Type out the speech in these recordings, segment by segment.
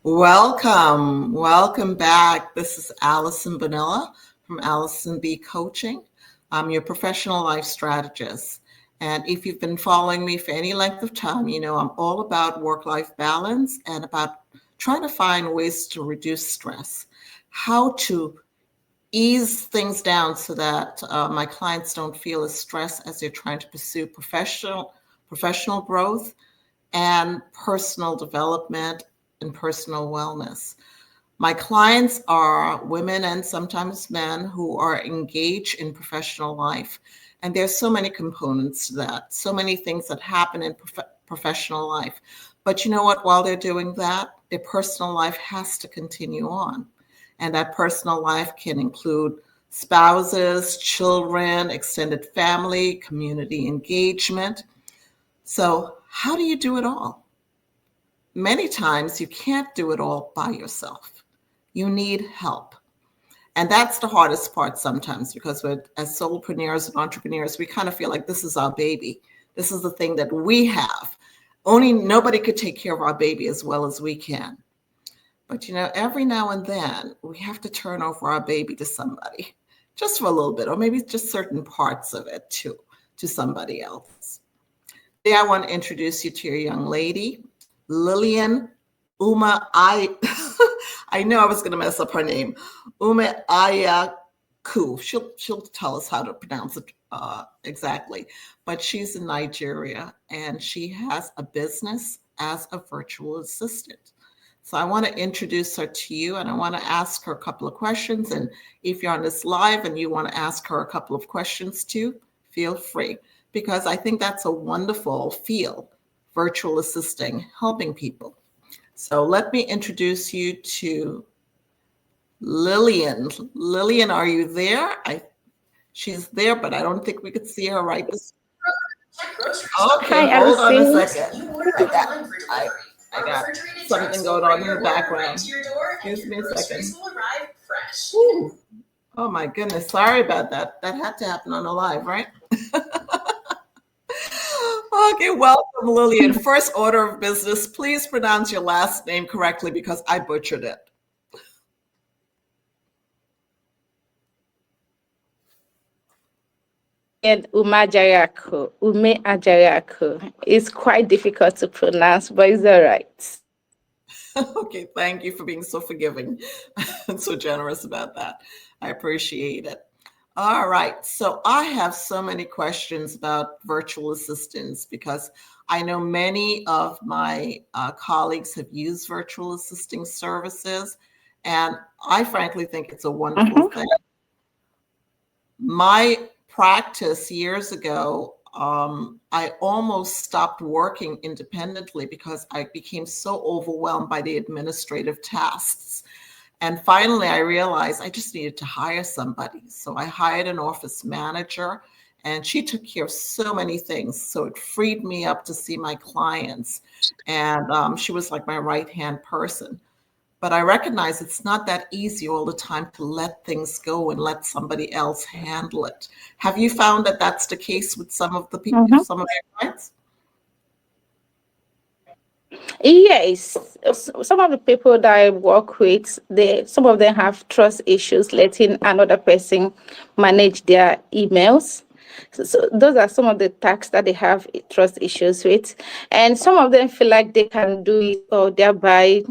Welcome back. This is Allison Bonilla from Allison B Coaching. I'm your professional life strategist. And if you've been following me for any length of time, you know I'm all about work-life balance and about trying to find ways to reduce stress, how to ease things down so that my clients don't feel as stressed as they're trying to pursue professional growth and personal development and personal wellness. My clients are women and sometimes men who are engaged in professional life. And there's so many components to that, so many things that happen in professional life. But you know what? While they're doing that, their personal life has to continue on. And that personal life can include spouses, children, extended family, community engagement. So, how do you do it all? Many times you can't do it all by yourself. You need help. And that's the hardest part sometimes because we're, as solopreneurs and entrepreneurs, we kind of feel like this is our baby. This is the thing that we have. Only nobody could take care of our baby as well as we can. But you know, every now and then we have to turn over our baby to somebody, just for a little bit, or maybe just certain parts of it to somebody else. Today I want to introduce you to your young lady, Lilian Umeajaghaku. I know I was going to mess up her name. Umeajaghaku. She'll tell us how to pronounce it exactly. But she's in Nigeria and she has a business as a virtual assistant. So I want to introduce her to you and I want to ask her a couple of questions. And if you're on this live and you want to ask her a couple of questions too, feel free, because I think that's a wonderful field, virtual assisting, helping people. So let me introduce you to Lillian. Lillian, are you there? She's there, but I don't think we could see her right this. Okay, Hi, hold on a Allison. second. I got something going on in the background. Excuse me a second. Ooh. Oh my goodness, sorry about that. That had to happen on the live, right? Okay, welcome, Lillian. First order of business, please pronounce your last name correctly because I butchered it. Umeajaghaku. It's quite difficult to pronounce, but it's all right. Okay, thank you for being so forgiving and so generous about that. I appreciate it. All right, so I have so many questions about virtual assistants because I know many of my colleagues have used virtual assisting services, and I frankly think it's a wonderful thing. My practice years ago, I almost stopped working independently because I became so overwhelmed by the administrative tasks. And finally, I realized I just needed to hire somebody. So I hired an office manager and she took care of so many things. So it freed me up to see my clients. And she was like my right-hand person. But I recognize it's not that easy all the time to let things go and let somebody else handle it. Have you found that that's the case with some of the people, some of your clients? Yes, some of the people that I work with, some of them have trust issues letting another person manage their emails. So those are some of the tasks that they have trust issues with. And some of them feel like they can do it or thereby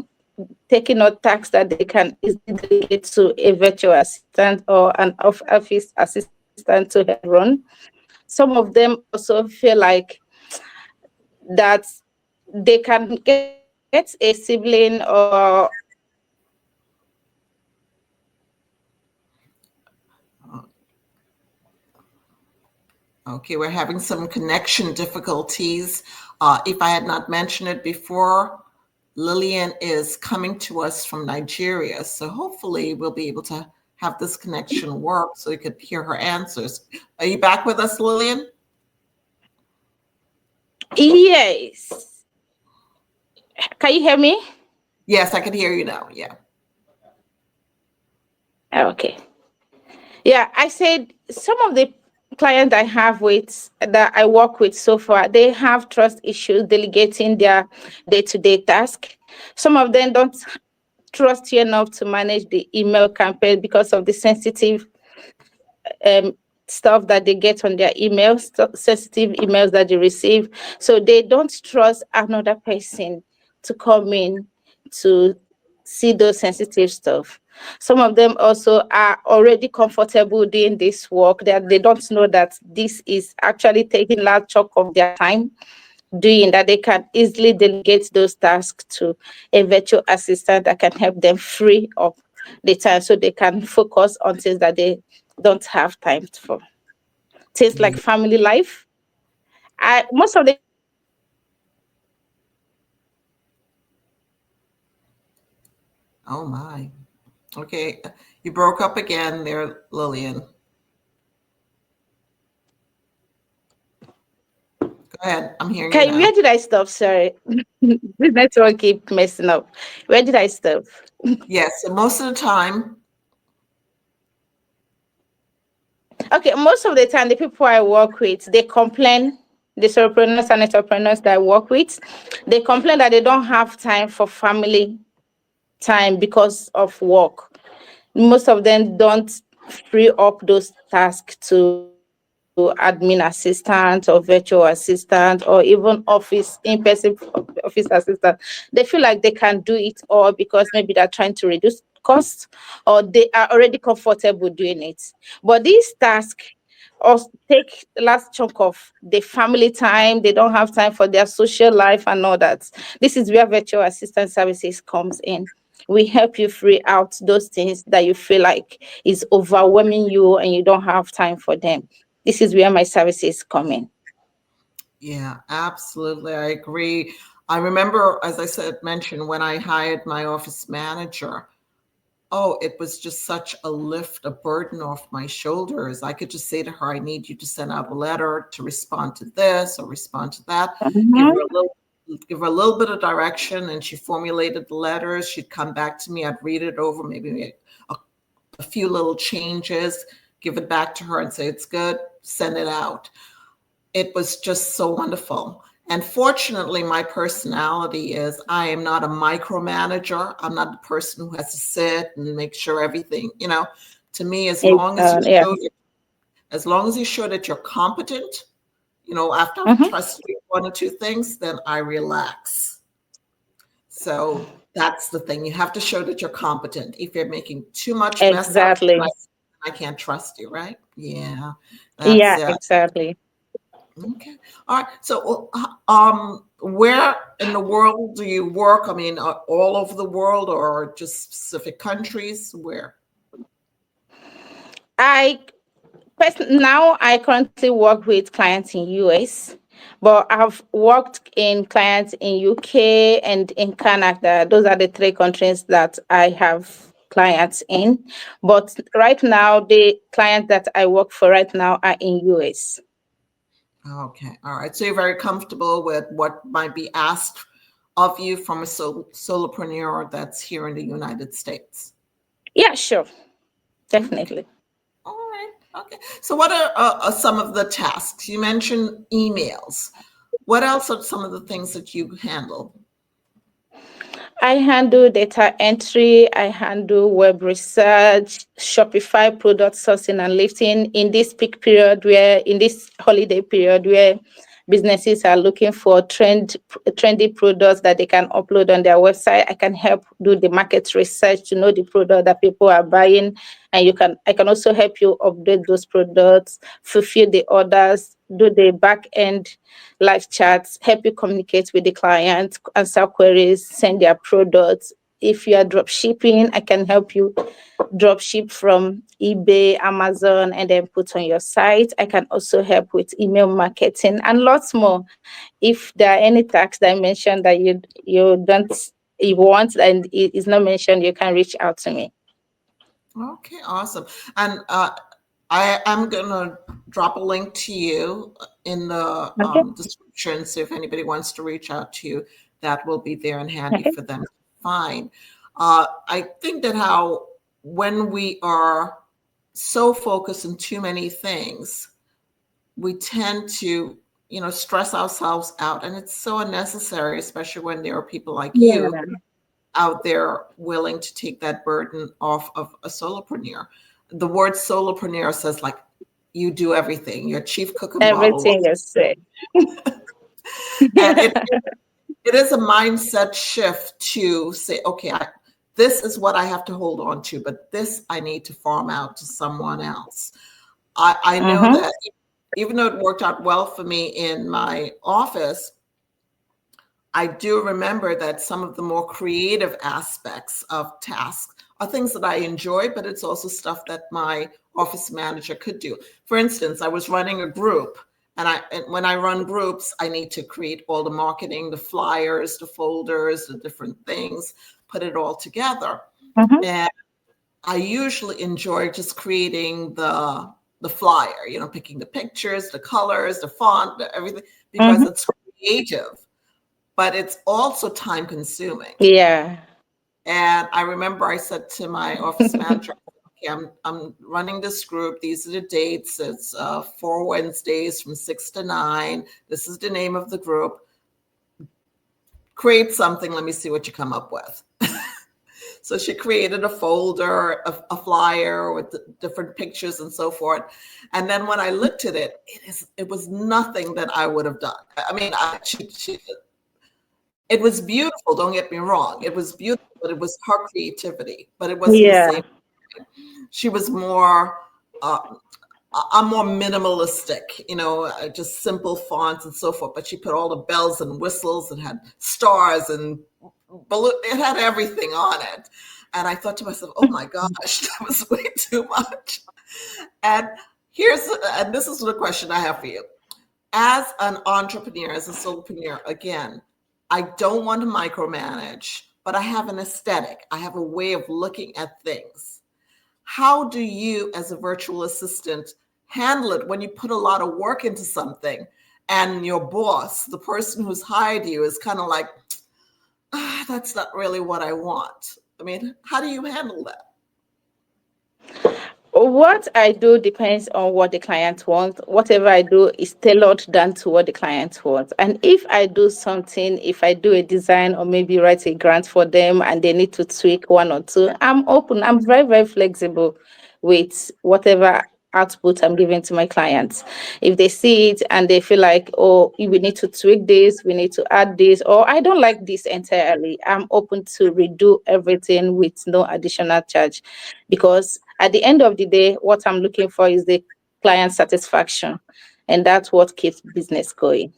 taking out tasks that they can easily delegate to a virtual assistant or an office assistant to help run. Some of them also feel like that they can get a sibling or Okay, we're having some connection difficulties. If I had not mentioned it before, Lillian is coming to us from Nigeria. So hopefully we'll be able to have this connection work so you could hear her answers. Are you back with us, Lillian? Yes. Can you hear me? Yes, I can hear you now. Yeah. Okay. Yeah, I said some of the clients I have with that I work with so far, they have trust issues delegating their day-to-day task. Some of them don't trust you enough to manage the email campaign because of the sensitive stuff that they get on their emails, sensitive emails that they receive. So they don't trust another person to come in to see those sensitive stuff. Some of them also are already comfortable doing this work, that they don't know that this is actually taking large chunk of their time doing, that they can easily delegate those tasks to a virtual assistant that can help them free up the time so they can focus on things that they don't have time for. Things like Yeah. family life. I most of the time the people I work with, they complain that they don't have time for family life. Oh my. Okay. You broke up again there, Lillian. Go ahead. I'm hearing you Okay, now. where did I stop? Sorry. This network keep messing up. Where did I stop? Yes. So most of the time, Okay, most of the time the people I work with, they complain, the solopreneurs and entrepreneurs that I work with, they complain that they don't have time for family time because of work. Most of them don't free up those tasks to admin assistant or virtual assistant or even in-person office assistant. They feel like they can do it all because maybe they're trying to reduce costs or they are already comfortable doing it. But these tasks or take last chunk of the family time. They don't have time for their social life and all that. This is where virtual assistant services comes in. We help you free out those things that you feel like is overwhelming you and you don't have time for them. This is where my services come in. yeah, absolutely. I agree. I remember, as I said, mentioned when I hired my office manager. Oh, it was just such a lift, a burden off my shoulders. I could just say to her, I need you to send out a letter to respond to this or respond to that. Give her Mhm. a little give her a little bit of direction, and she formulated the letters. She'd come back to me. I'd read it over, maybe make a few little changes, give it back to her and say, it's good, send it out. It was just so wonderful. And fortunately, my personality is I am not a micromanager. I'm not the person who has to sit and make sure everything, to me, Yeah. as long as you show that you're competent, after I've Mhm. trusted one or two things, then I relax. So that's the thing. You have to show that you're competent. If you're making too much mess out, Exactly. I can't trust you, right? Yeah, that's Yeah, it. exactly. Okay. All right. So, where in the world do you work? I mean, all over the world or just specific countries? Where? I Now I currently work with clients in US, but I've worked in clients in UK and in Canada. Those are the three countries that I have clients in. But right now, the clients that I work for right now are in US. Okay. All right. So you're very comfortable with what might be asked of you from a solopreneur that's here in the United States. Yeah, sure, Okay. definitely. All right. Okay. So, what are some of the tasks? You mentioned emails. What else are some of the things that you handle? I handle data entry, I handle web research, Shopify product sourcing and lifting in this peak period in this holiday period where businesses are looking for trendy products that they can upload on their website. I can help do the market research to know the product that people are buying. And I can also help you update those products, fulfill the orders, do the back end live chats, help you communicate with the client, answer queries, send their products. If you are drop shipping, I can help you drop ship from eBay, Amazon, and then put on your site. I can also help with email marketing and lots more. If there are any tasks that I mentioned that you want and it is not mentioned, you can reach out to me. Okay, awesome. And I am gonna drop a link to you in the Okay. description. So if anybody wants to reach out to you, that will be there and handy Okay. for them to find. I think that how when we are so focused on too many things, we tend to, stress ourselves out, and it's so unnecessary, especially when there are people like you Yeah. out there willing to take that burden off of a solopreneur. The word solopreneur says like you do everything. You're chief cook and bottle. Everything is said. And it is a mindset shift to say, okay, this is what I have to hold on to, but this I need to farm out to someone else. I know that even though it worked out well for me in my office, I do remember that some of the more creative aspects of tasks are things that I enjoy, but it's also stuff that my office manager could do. For instance, I was running a group, and when I run groups, I need to create all the marketing, the flyers, the folders, the different things, put it all together. And I usually enjoy just creating the flyer, picking the pictures, the colors, the font, everything, because it's creative. But it's also time consuming. Yeah. And I remember I said to my office manager, okay, I'm running this group. These are the dates. It's 4 Wednesdays from 6 to 9. This is the name of the group. Create something. Let me see what you come up with. So she created a folder, a flyer with different pictures and so forth. And then when I looked at it, it was nothing that I would have done. I mean, it was beautiful, don't get me wrong. It was beautiful, but it was her creativity. But it wasn't the same. She was more, I'm more minimalistic, just simple fonts and so forth. But she put all the bells and whistles and had stars and balloon. It had everything on it. And I thought to myself, oh my gosh, that was way too much. And this is the question I have for you. As an entrepreneur, as a solopreneur, again, I don't want to micromanage, but I have an aesthetic. I have a way of looking at things. How do you, as a virtual assistant, handle it when you put a lot of work into something and your boss, the person who's hired you, is kind of like, that's not really what I want? I mean, how do you handle that? What I do depends on what the client wants. Whatever I do is tailored down to what the client wants. And if I do something, if I do a design or maybe write a grant for them and they need to tweak one or two, I'm open. I'm very, very flexible with whatever output I'm giving to my clients. If they see it and they feel like, oh, we need to tweak this, we need to add this, or I don't like this entirely, I'm open to redo everything with no additional charge, because at the end of the day, what I'm looking for is the client satisfaction, and that's what keeps business going.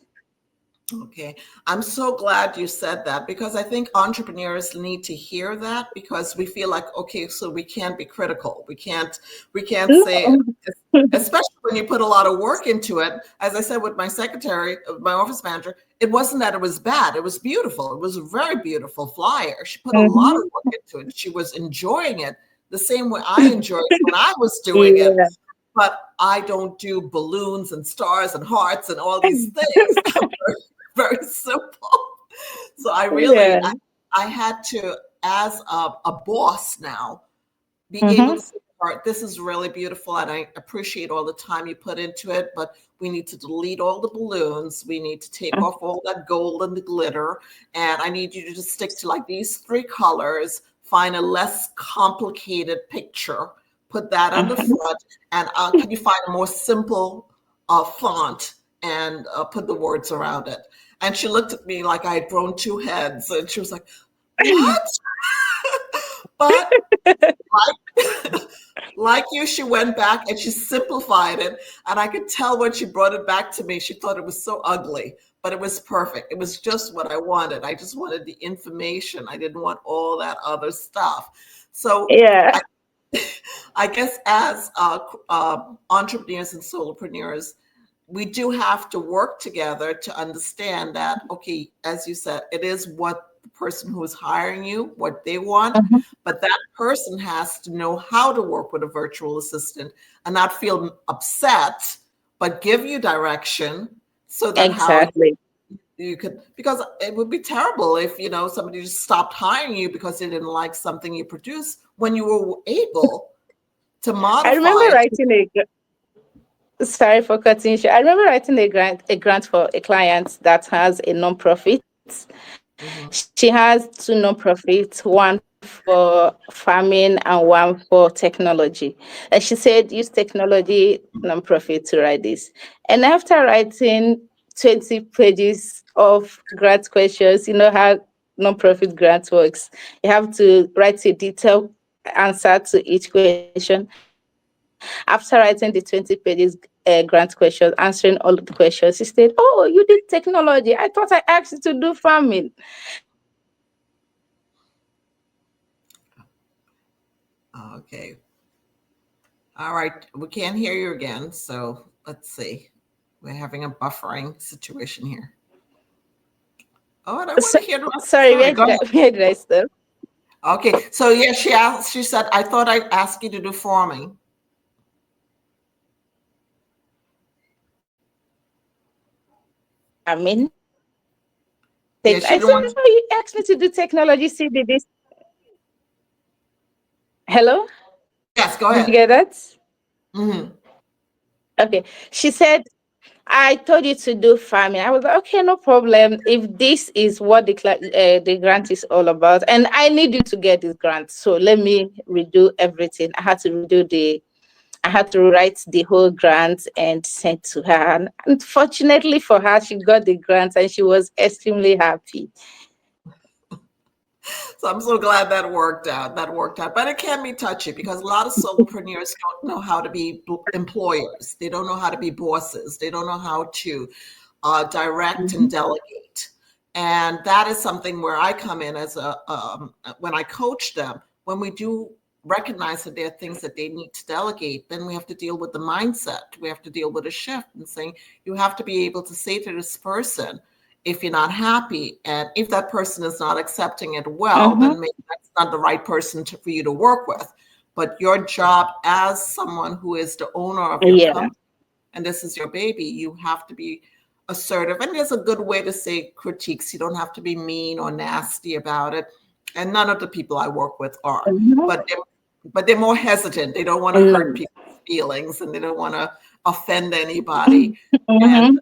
Okay. I'm so glad you said that, because I think entrepreneurs need to hear that, because we feel like, okay, so we can't be critical. We can't say, especially when you put a lot of work into it. As I said with my secretary, my office manager, it wasn't that it was bad. It was beautiful. It was a very beautiful flyer. She put a lot of work into it. She was enjoying it the same way I enjoyed it when I was doing it. But I don't do balloons and stars and hearts and all these things. Very simple. So I really, I had to, as a boss now, be able to say, all right, this is really beautiful, and I appreciate all the time you put into it, but we need to delete all the balloons. We need to take off all that gold and the glitter, and I need you to just stick to like these 3 colors, find a less complicated picture, put that on the front, and can you find a more simple font and put the words around it? And she looked at me like I had grown 2 heads, and she was like, what? But like you, she went back and she simplified it. And I could tell when she brought it back to me, she thought it was so ugly, but it was perfect. It was just what I wanted. I just wanted the information. I didn't want all that other stuff. So I guess as entrepreneurs and solopreneurs, we do have to work together to understand that, okay, as you said, it is what the person who is hiring you, what they want, but that person has to know how to work with a virtual assistant and not feel upset, but give you direction so that how you could, because it would be terrible if, somebody just stopped hiring you because they didn't like something you produced when you were able to modify. I remember writing Sorry for cutting you. I remember writing a grant for a client that has a non-profit. Mm-hmm. She has two non-profits, one for farming and one for technology. And she said, use technology non-profit to write this. And after writing 20 pages of grant questions, you know how non-profit grant works. You have to write a detailed answer to each question. After writing the 20 pages grant questions, answering all of the questions, she said, "Oh, you did technology. I thought I asked you to do farming." So she was extremely happy. Okay. All right. We can't hear you again. So let's see. We're having a buffering situation here. Oh, I don't want to hear the rest of the Sorry, story. Go ahead. where did I stop? Okay. So yeah, she said, I thought I'd ask you to do farming. Farming. Yeah, I she said, didn't want to. "Oh, you asked me to do technology. See, did this." Hello? Yes, go Did you ahead. get that? Hmm. Okay. She said, "I told you to do farming." I was like, "Okay, no problem. If this is what the grant is all about, and I need you to get this grant, so let me redo everything." I had to write the whole grant and send to her. And unfortunately for her, she got the grant and she was extremely happy. So I'm so glad that worked out. That worked out. But it can be touchy because a lot of solopreneurs don't know how to be employers. They don't know how to be bosses. They don't know how to direct and Mhm. delegate. And that is something where I come in as when I coach them, when we do recognize that there are things that they need to delegate, then we have to deal with the mindset. We have to deal with a shift and saying, you have to be able to say to this person, if you're not happy, and if that person is not accepting it well, Mhm. then maybe that's not the right person for you to work with. But your job as someone who is the owner of your Yeah. company, and this is your baby, you have to be assertive. And there's a good way to say critiques. You don't have to be mean or nasty about it. And none of the people I work with are, Mhm. but they're more hesitant. They don't want to hurt Mm. people's feelings and they don't want to offend anybody. And Mhm.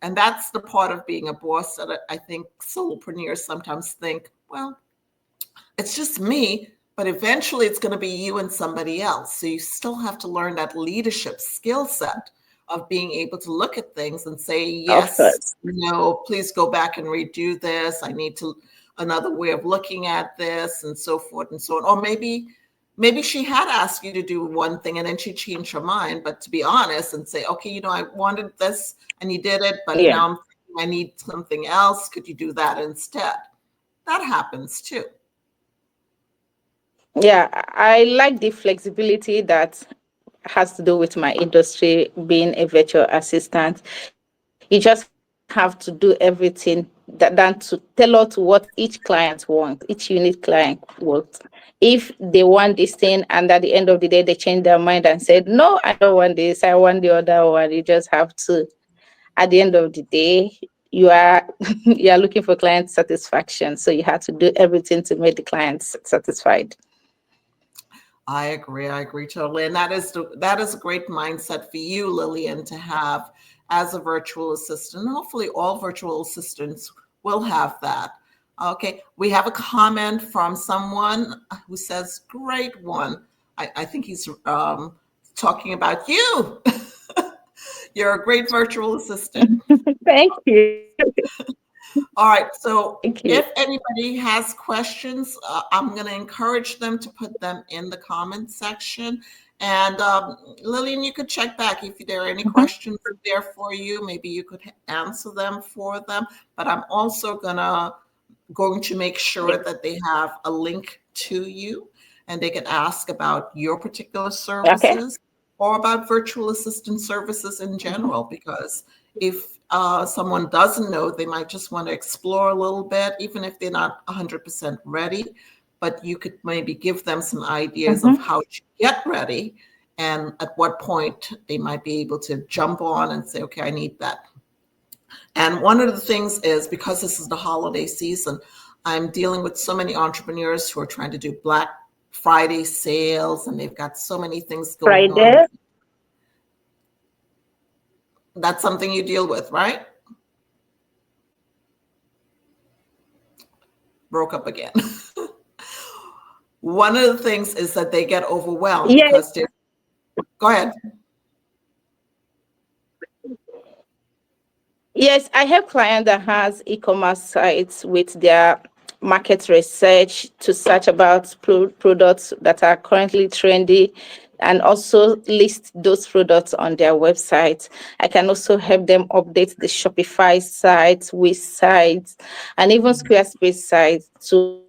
and that's the part of being a boss that I think solopreneurs sometimes think, well, it's just me, but eventually it's going to be you and somebody else. So you still have to learn that leadership skill set of being able to look at things and say, Of yes, course. no, please go back and redo this. I need to another way of looking at this and so forth and so on. Or maybe she had asked you to do one thing and then she changed her mind, but to be honest and say, okay, I wanted this and you did it, but Yeah. now I'm thinking I need something else. Could you do that instead? That happens too. Yeah. I like the flexibility that has to do with my industry, being a virtual assistant. You just have to do everything than to tailor to what each client wants, each unique client wants. If they want this thing and at the end of the day they change their mind and said, "No, I don't want this, I want the other one," you just have to, at the end of the day, you are you are looking for client satisfaction. So you have to do everything to make the clients satisfied. I agree. I agree totally. And that is a great mindset for you, Lillian, to have as a virtual assistant. Hopefully all virtual assistants will have that. Okay. We have a comment from someone who says, great one. I think he's talking about you. You're a great virtual assistant. Thank you. All right. So Thank you. if anybody has questions, I'm going to encourage them to put them in the comments section. And Lillian, you could check back if there are any Mhm. questions there for you. Maybe you could answer them for them. But I'm also going to make sure Yeah. that they have a link to you and they can ask about your particular Okay. services or about virtual assistant services in Mhm. general. Because if someone doesn't know, they might just want to explore a little bit, even if they're not 100% ready. But you could maybe give them some ideas of Mhm. how to get ready and at what point they might be able to jump on and say, okay, I need that. And one of the things is because this is the holiday season, I'm dealing with so many entrepreneurs who are trying to do Black Friday sales and they've got so many things going on. Friday. That's something you deal with, right? Broke up again. One of the things is that they get overwhelmed Yes, because they're, go ahead. yes, I have client that has e-commerce sites with their market research to search about products that are currently trendy and also list those products on their website. I can also help them update the Shopify sites, Wix sites, and even Squarespace sites to.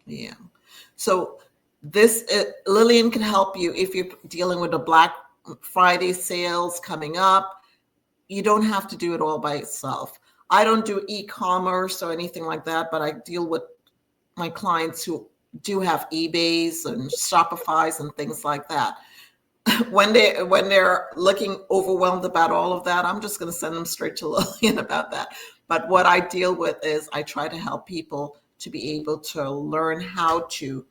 Yeah. So this Lillian can help you if you're dealing with a Black Friday sales coming up. You don't have to do it all by yourself. I don't do e-commerce or anything like that, but I deal with my clients who do have eBays and Shopify's and things like that. When they're looking overwhelmed about all of that, I'm just going to send them straight to Lillian about that. But what I deal with is I try to help people to be able to learn how to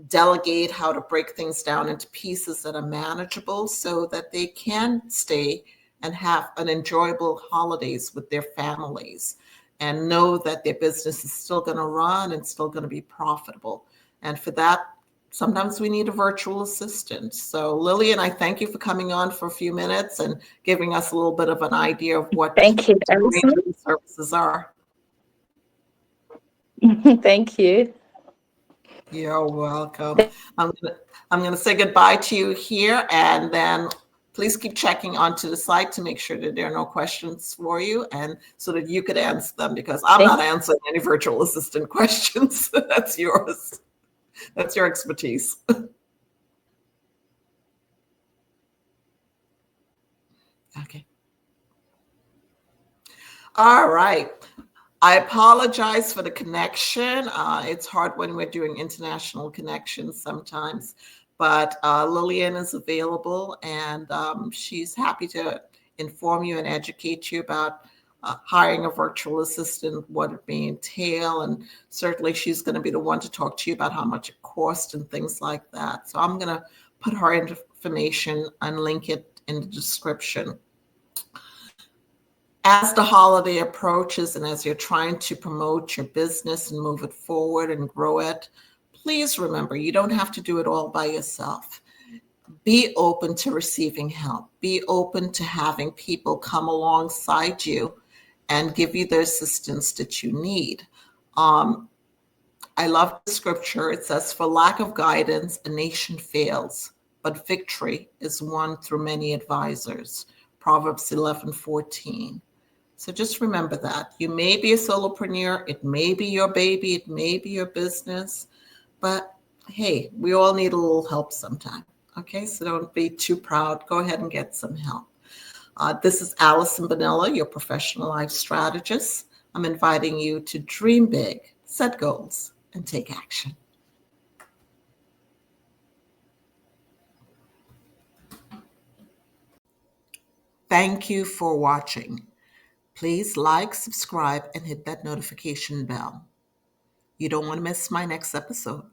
delegate, how to break things down into pieces that are manageable so that they can stay and have an enjoyable holidays with their families and know that their business is still going to run and still going to be profitable. And for that, sometimes we need a virtual assistant. So Lillian, I thank you for coming on for a few minutes and giving us a little bit of an idea of what Thank you, the Alison. range of services are. Thank you. You're welcome. I'm gonna, I'm gonna say goodbye to you here, and then please keep checking onto the site to make sure that there are no questions for you, and so that you could answer them, because I'm Thank not answering any virtual assistant questions. That's yours. That's your expertise. Okay. All right. I apologize for the connection. It's hard when we're doing international connections sometimes, but Lillian is available, and she's happy to inform you and educate you about hiring a virtual assistant, what it may entail, and certainly she's going to be the one to talk to you about how much it costs and things like that. So I'm going to put her information and link it in the description. As the holiday approaches and as you're trying to promote your business and move it forward and grow it, please remember you don't have to do it all by yourself. Be open to receiving help. Be open to having people come alongside you and give you the assistance that you need. I love the scripture. It says, "For lack of guidance, a nation fails, but victory is won through many advisors." Proverbs 11:14. So just remember that. You may be a solopreneur, it may be your baby, it may be your business, but hey, we all need a little help sometime. Okay, so don't be too proud. Go ahead and get some help. This is Alison Bonilla, your professional life strategist. I'm inviting you to dream big, set goals, and take action. Thank you for watching. Please like, subscribe, and hit that notification bell. You don't want to miss my next episode.